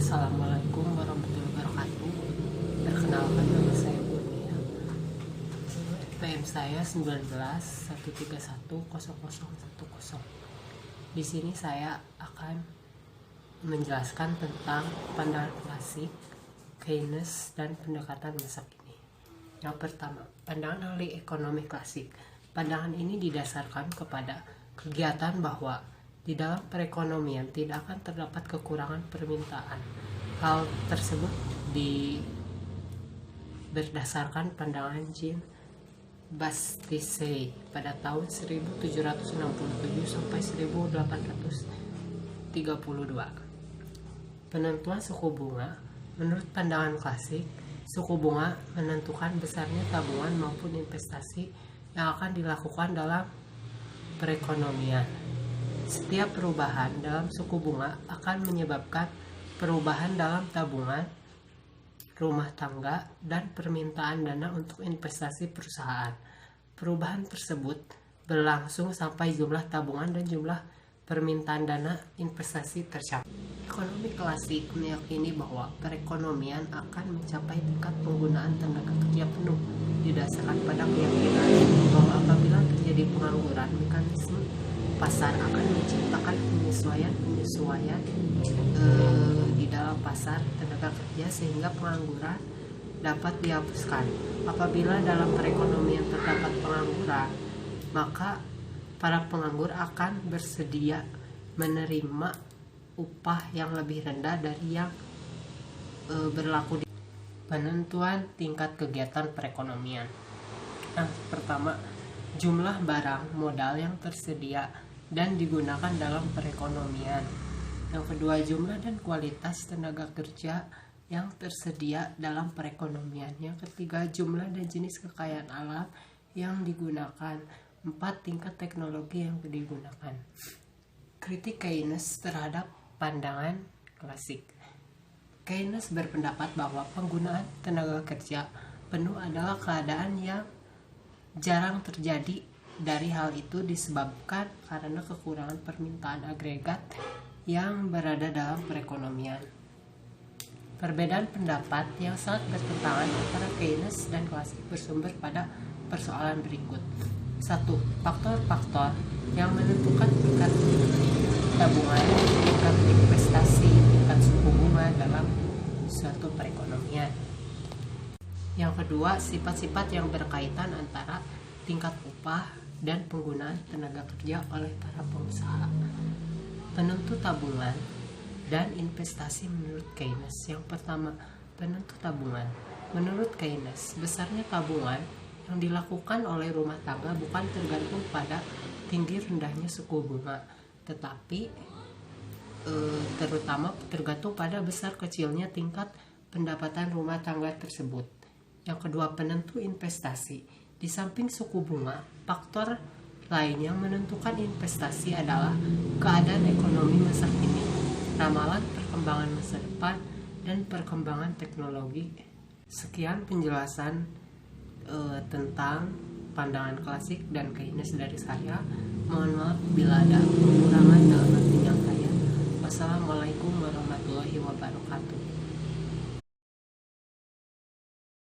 Assalamualaikum warahmatullahi wabarakatuh. Perkenalkan, nama saya Kurnia. PM saya 1913100010. Di sini saya akan menjelaskan tentang pandangan klasik, Keynes, dan pendekatan masa kini. Yang pertama, pandangan ahli ekonomi klasik. Pandangan ini didasarkan kepada kegiatan bahwa di dalam perekonomian tidak akan terdapat kekurangan permintaan. Hal tersebut berdasarkan pandangan Jean Baptiste pada tahun 1767 sampai 1832. Penentuan suku bunga. Menurut pandangan klasik, suku bunga menentukan besarnya tabungan maupun investasi yang akan dilakukan dalam perekonomian. Setiap perubahan dalam suku bunga akan menyebabkan perubahan dalam tabungan rumah tangga dan permintaan dana untuk investasi perusahaan. Perubahan tersebut berlangsung sampai jumlah tabungan dan jumlah permintaan dana investasi tercapai. Ekonomi klasik meyakini bahwa perekonomian akan mencapai tingkat penggunaan tenaga kerja penuh didasarkan pada keyakinan bahwa apabila terjadi pengangguran, mekanisme pasar akan menciptakan penyesuaian di dalam pasar tenaga kerja sehingga pengangguran dapat dihapuskan. Apabila dalam perekonomian terdapat pengangguran, maka para penganggur akan bersedia menerima upah yang lebih rendah dari yang berlaku di penentuan tingkat kegiatan perekonomian. Yang pertama, jumlah barang modal yang tersedia dan digunakan dalam perekonomian. Yang kedua, jumlah dan kualitas tenaga kerja yang tersedia dalam perekonomian. Yang ketiga, jumlah dan jenis kekayaan alam yang digunakan. 4, tingkat teknologi yang digunakan. Kritik Keynes terhadap pandangan klasik. Keynes berpendapat bahwa penggunaan tenaga kerja penuh adalah keadaan yang jarang terjadi. Dari hal itu disebabkan karena kekurangan permintaan agregat yang berada dalam perekonomian. Perbedaan pendapat yang sangat bertentangan antara Keynes dan klasik bersumber pada persoalan berikut. 1. Faktor-faktor yang menentukan tingkat tabungan, tingkat investasi, tingkat suku bunga dalam suatu perekonomian. Yang kedua, sifat-sifat yang berkaitan antara tingkat upah dan penggunaan tenaga kerja oleh para pengusaha. Penentu tabungan dan investasi menurut Keynes. Yang pertama, penentu tabungan. Menurut Keynes, besarnya tabungan yang dilakukan oleh rumah tangga bukan tergantung pada tinggi rendahnya suku bunga, tetapi terutama tergantung pada besar kecilnya tingkat pendapatan rumah tangga tersebut. Yang kedua, penentu investasi. Di samping suku bunga, faktor lain yang menentukan investasi adalah keadaan ekonomi masa kini, ramalan perkembangan masa depan, dan perkembangan teknologi. Sekian penjelasan tentang pandangan klasik dan Keynes dari saya. Mohon maaf bila ada kekurangan dalam arti yang kaya. Wassalamualaikum warahmatullahi wabarakatuh.